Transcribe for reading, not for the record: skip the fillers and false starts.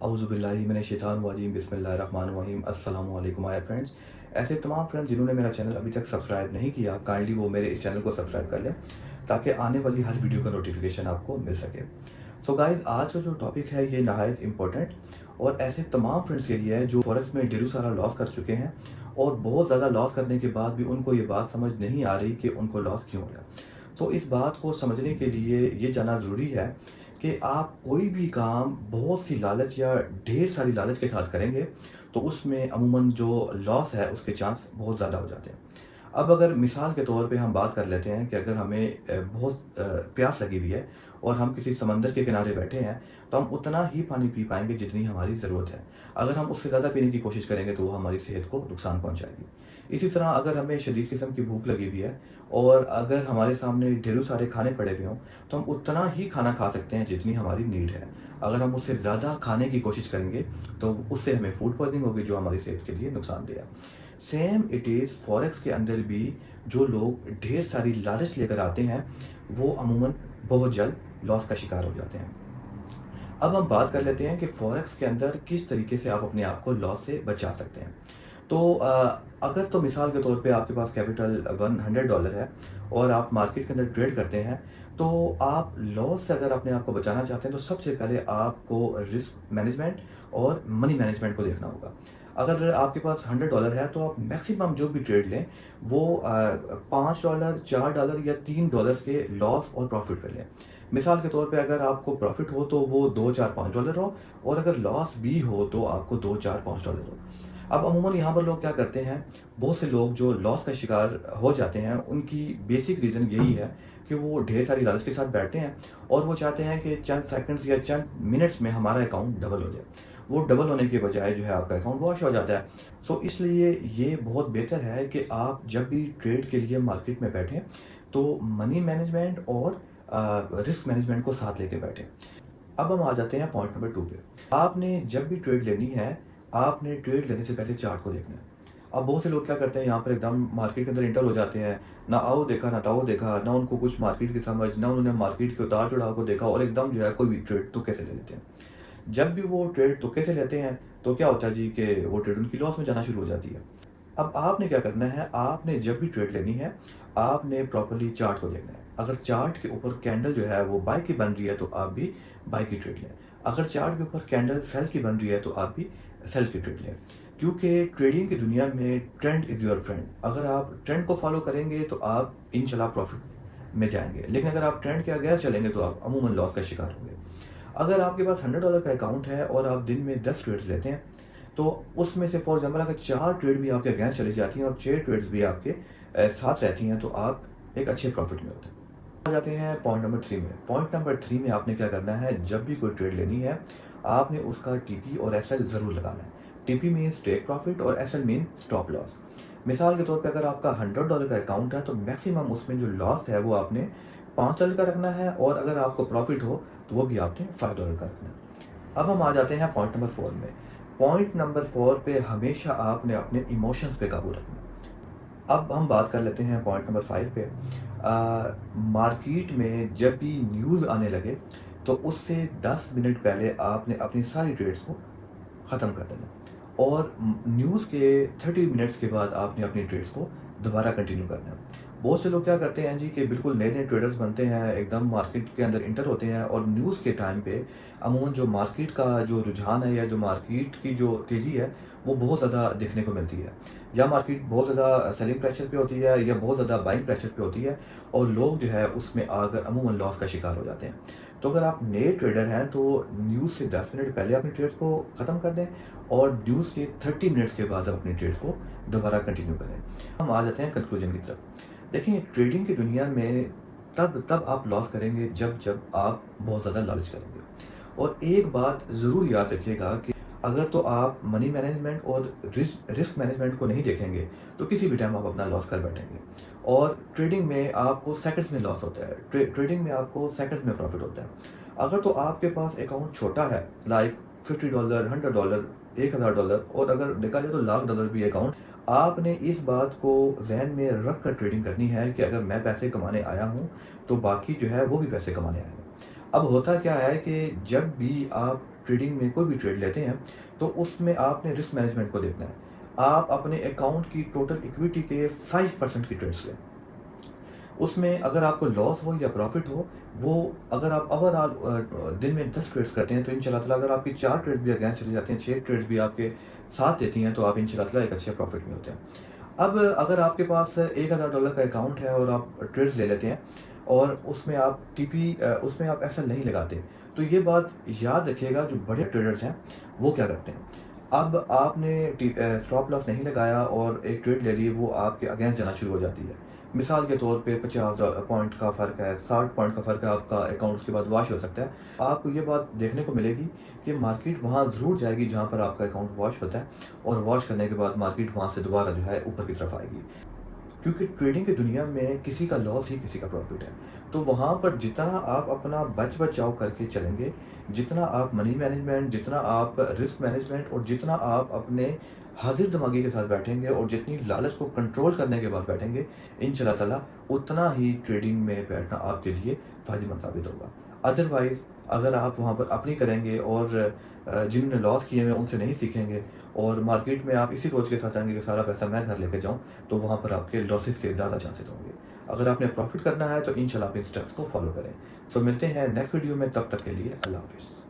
औज़ुबिल्लाहि मिनश्शैतानिर्रजीम बिस्मिल्लाहिर्रहमानिर्रहीम अस्सलाम वालेकुम माय फ्रेंड्स। ऐसे तमाम फ्रेंड्स जिन्होंने मेरा चैनल अभी तक सब्सक्राइब नहीं किया, काइंडली वो मेरे इस चैनल को सब्सक्राइब कर लें ताकि आने वाली हर वीडियो का नोटिफिकेशन आपको मिल सके। तो गाइज़, आज का जो टॉपिक है ये नहायत इम्पोर्टेंट और ऐसे तमाम फ्रेंड्स के लिए है जो फॉरेक्स में ढेरों सारा लॉस कर चुके हैं और बहुत ज़्यादा लॉस करने के बाद भी उनको ये बात समझ नहीं आ रही कि उनको लॉस क्यों हो रहा है। तो इस बात को समझने के लिए ये जानना ज़रूरी है कि आप कोई भी काम बहुत सी लालच या ढेर सारी लालच के साथ करेंगे तो उसमें अमूमन जो लॉस है उसके चांस बहुत ज़्यादा हो जाते हैं। अब अगर मिसाल के तौर पे हम बात कर लेते हैं कि अगर हमें बहुत प्यास लगी हुई है और हम किसी समंदर के किनारे बैठे हैं तो हम उतना ही पानी पी पाएंगे जितनी हमारी ज़रूरत है। अगर हम उससे ज़्यादा पीने की कोशिश करेंगे तो वो हमारी सेहत को नुकसान पहुंचाएगी। इसी तरह अगर हमें शदीद किस्म की भूख लगी हुई है और अगर हमारे सामने ढेरों सारे खाने पड़े हुए हों तो हम उतना ही खाना खा सकते हैं जितनी हमारी नीड है। अगर हम उससे ज़्यादा खाने की कोशिश करेंगे तो उससे हमें फूड पॉइजनिंग होगी जो हमारी सेहत के लिए नुकसानदेह है। सेम इट इज़ फॉरेक्स के अंदर भी जो लोग ढेर सारी लालच लेकर आते हैं वो अमूमन बहुत जल्द लॉस का शिकार हो जाते हैं। अब हम बात कर लेते हैं कि फॉरेक्स के अंदर किस तरीके से आप अपने आप को लॉस से बचा सकते हैं। तो अगर तो मिसाल के तौर पे आपके पास कैपिटल $100 है और आप मार्केट के अंदर ट्रेड करते हैं, तो आप लॉस से अगर अपने आप को बचाना चाहते हैं तो सबसे पहले आपको रिस्क मैनेजमेंट और मनी मैनेजमेंट को देखना होगा। अगर आपके पास $100 है तो आप मैक्सिमम जो भी ट्रेड लें वो $5, $4 या $3 के लॉस और प्रॉफिट पे लें। मिसाल के तौर पे अगर आपको प्रॉफिट हो तो वो 2, 4, $5 हो और अगर लॉस भी हो तो आपको 2, 4, $5 हो। अब अमूमन यहाँ पर लोग क्या करते हैं, बहुत से लोग जो लॉस का शिकार हो जाते हैं उनकी बेसिक रीज़न यही है कि वो ढेर सारी लालच के साथ बैठते हैं और वो चाहते हैं कि चंद सेकंड्स या चंद मिनट्स में हमारा अकाउंट डबल हो जाए। वो डबल होने के बजाय जो है आपका अकाउंट वॉश हो जाता है। तो इसलिए ये बहुत बेहतर है कि आप जब भी ट्रेड के लिए मार्केट में बैठें तो मनी मैनेजमेंट और रिस्क मैनेजमेंट को साथ लेके बैठें। अब हम आ जाते हैं पॉइंट नंबर 2 पे। आपने जब भी ट्रेड लेनी है, आपने ट्रेड लेने से पहले चार्ट को देखना है। अब बहुत से लोग क्या करते हैं, यहाँ पर एकदम मार्केट के अंदर इंटर हो जाते हैं, ना आओ देखा ना ताओ देखा, ना उनको कुछ मार्केट की समझ, ना उन्होंने मार्केट के उतार चढ़ाव को देखा और एकदम जो है कोई भी ट्रेड तुक्के से ले लेते हैं। जब भी वो ट्रेड तुक्के से लेते हैं तो क्या होता है जी कि वो ट्रेड उनकी लॉस में जाना शुरू हो जाती है। अब आपने क्या करना है, आपने जब भी ट्रेड लेनी है आपने प्रॉपर्ली चार्ट को देखना है। अगर चार्ट के ऊपर कैंडल जो है वो बाय की बन रही है तो आप भी बाय की ट्रेड लें। अगर चार्ट के ऊपर कैंडल सेल की बन रही है तो आप भी सेल की ट्रेड लें। क्योंकि ट्रेडिंग की दुनिया में ट्रेंड इज़ योर फ्रेंड। अगर आप ट्रेंड को फॉलो करेंगे तो आप इंशाल्लाह प्रॉफिट में जाएंगे, लेकिन अगर आप ट्रेंड के आगे चलेंगे तो आप अमूमन लॉस का शिकार होंगे। अगर आपके पास $100 का अकाउंट है और आप दिन में 10 ट्रेड्स लेते हैं तो उसमें से फॉर एग्जाम्पल अगर 4 ट्रेड भी आपके अगेंस्ट चली जाती हैं और 6 ट्रेड्स भी आपके साथ रहती हैं तो आप एक अच्छे प्रॉफिट में होते हैं। आ जाते हैं पॉइंट नंबर 3 में। पॉइंट नंबर 3 में आपने क्या करना है, जब भी कोई ट्रेड लेनी है आपने उसका टीपी और एसएल ज़रूर लगाना है। टीपी मीन्स टेक प्रॉफिट और एसएल मीन स्टॉप लॉस। मिसाल के तौर पे अगर आपका $100 का अकाउंट है तो मैक्सिमम उसमें जो लॉस है वो आपने $5 का रखना है और अगर आपको प्रॉफिट हो तो वो भी आपने $5 का रखना है। अब हम आ जाते हैं पॉइंट नंबर 4 में। पॉइंट नंबर 4 पे हमेशा आपने अपने इमोशंस पे काबू रखना है। अब हम बात कर लेते हैं पॉइंट नंबर 5 पे। मार्केट में जब भी न्यूज़ आने लगे तो उससे 10 मिनट पहले आपने अपनी सारी ट्रेड्स को ख़त्म कर देना और न्यूज़ के 30 मिनट्स के बाद आपने अपनी ट्रेड्स को दोबारा कंटिन्यू करना है। बहुत से लोग क्या करते हैं जी कि बिल्कुल नए नए ट्रेडर्स बनते हैं, एकदम मार्केट के अंदर इंटर होते हैं और न्यूज़ के टाइम पे अमूमन जो मार्केट का जो रुझान है या जो मार्केट की जो तेज़ी है वो बहुत ज़्यादा देखने को मिलती है। या मार्केट बहुत ज़्यादा सेलिंग प्रेशर पे होती है या बहुत ज़्यादा बाइंग प्रेशर पे होती है और लोग जो है उसमें आकर अमूमन लॉस का शिकार हो जाते हैं। तो अगर आप नए ट्रेडर हैं तो न्यूज़ से 10 मिनट पहले अपनी ट्रेड को ख़त्म कर दें और न्यूज़ के 30 मिनट्स के बाद अपनी ट्रेड को दोबारा कंटिन्यू करें। हम आ जाते हैं कंक्लूजन की तरफ। देखिए, ट्रेडिंग की दुनिया में तब आप लॉस करेंगे जब आप बहुत ज़्यादा लालच करेंगे। और एक बात ज़रूर याद रखिएगा कि अगर तो आप मनी मैनेजमेंट और रिस्क मैनेजमेंट को नहीं देखेंगे तो किसी भी टाइम आप अपना लॉस कर बैठेंगे। और ट्रेडिंग में आपको सेकंड्स में लॉस होता है, ट्रेडिंग में आपको सेकंड्स में प्रॉफिट होता है। अगर तो आपके पास अकाउंट छोटा है लाइक $50, $100, $1000 और अगर देखा जाए तो $1,00,000 भी अकाउंट, आपने इस बात को जहन में रख कर ट्रेडिंग करनी है कि अगर मैं पैसे कमाने आया हूँ तो बाकी जो है वो भी पैसे कमाने आए हैं। अब होता क्या है कि जब भी आप ٹریڈنگ میں کوئی بھی ٹریڈ لیتے ہیں تو اس میں آپ نے رسک مینجمنٹ کو دیکھنا ہے. آپ اپنے اکاؤنٹ کی ٹوٹل ایکویٹی کے 5% کی ٹریڈس لیں. اس میں اگر آپ کو لاس ہو یا پروفٹ ہو، وہ اگر آپ اوور آل دن میں 10 ٹریڈس کرتے ہیں تو ان شاء اللہ تعالیٰ اگر آپ کی 4 ٹریڈ بھی اگینسٹ چلی جاتی ہیں، 6 ٹریڈ بھی آپ کے ساتھ دیتی ہیں، تو آپ ان شاء اللہ تعالیٰ ایک اچھے پروفٹ میں ہوتے ہیں. اب اگر آپ کے پاس $1000 کا اکاؤنٹ ہے اور آپ ٹریڈ لے لیتے ہیں اور اس میں آپ اس میں آپ ایسا نہیں لگاتے، تو یہ بات یاد رکھیے گا جو بڑے ٹریڈرز ہیں وہ کیا کرتے ہیں. اب آپ نے اسٹاپ لاس نہیں لگایا اور ایک ٹریڈ لے لی، وہ آپ کے اگینسٹ جانا شروع ہو جاتی ہے. مثال کے طور پہ 50 پوائنٹ کا فرق ہے، 60 پوائنٹ کا فرق ہے، آپ کا اکاؤنٹ اس کے بعد واش ہو سکتا ہے. آپ کو یہ بات دیکھنے کو ملے گی کہ مارکیٹ وہاں ضرور جائے گی جہاں پر آپ کا اکاؤنٹ واش ہوتا ہے، اور واش کرنے کے بعد مارکیٹ وہاں سے دوبارہ جو ہے اوپر کی طرف آئے گی. کیونکہ ٹریڈنگ کی دنیا میں کسی کا لاس ہی کسی کا پروفٹ ہے. تو وہاں پر جتنا آپ اپنا بچاؤ کر کے چلیں گے، جتنا آپ منی مینجمنٹ، جتنا آپ رسک مینجمنٹ، اور جتنا آپ اپنے حاضر دماغی کے ساتھ بیٹھیں گے اور جتنی لالچ کو کنٹرول کرنے کے بعد بیٹھیں گے، ان شاء اللہ تعالیٰ اتنا ہی ٹریڈنگ میں بیٹھنا آپ کے لیے فائدہ مند ثابت ہوگا. ادروائز اگر آپ وہاں پر اپنی کریں گے اور جنہوں نے لاس کیے ہیں ان سے نہیں سیکھیں گے اور مارکیٹ میں آپ اسی سوچ کے ساتھ آئیں گے کہ سارا پیسہ میں گھر لے کے جاؤں، تو وہاں پر آپ کے لاسز کے زیادہ چانسز ہوں گے. اگر آپ نے پروفٹ کرنا ہے تو انشاءاللہ آپ ان اسٹیپس کو فالو کریں. تو ملتے ہیں نیکسٹ ویڈیو میں، تب تک کے لیے اللہ حافظ.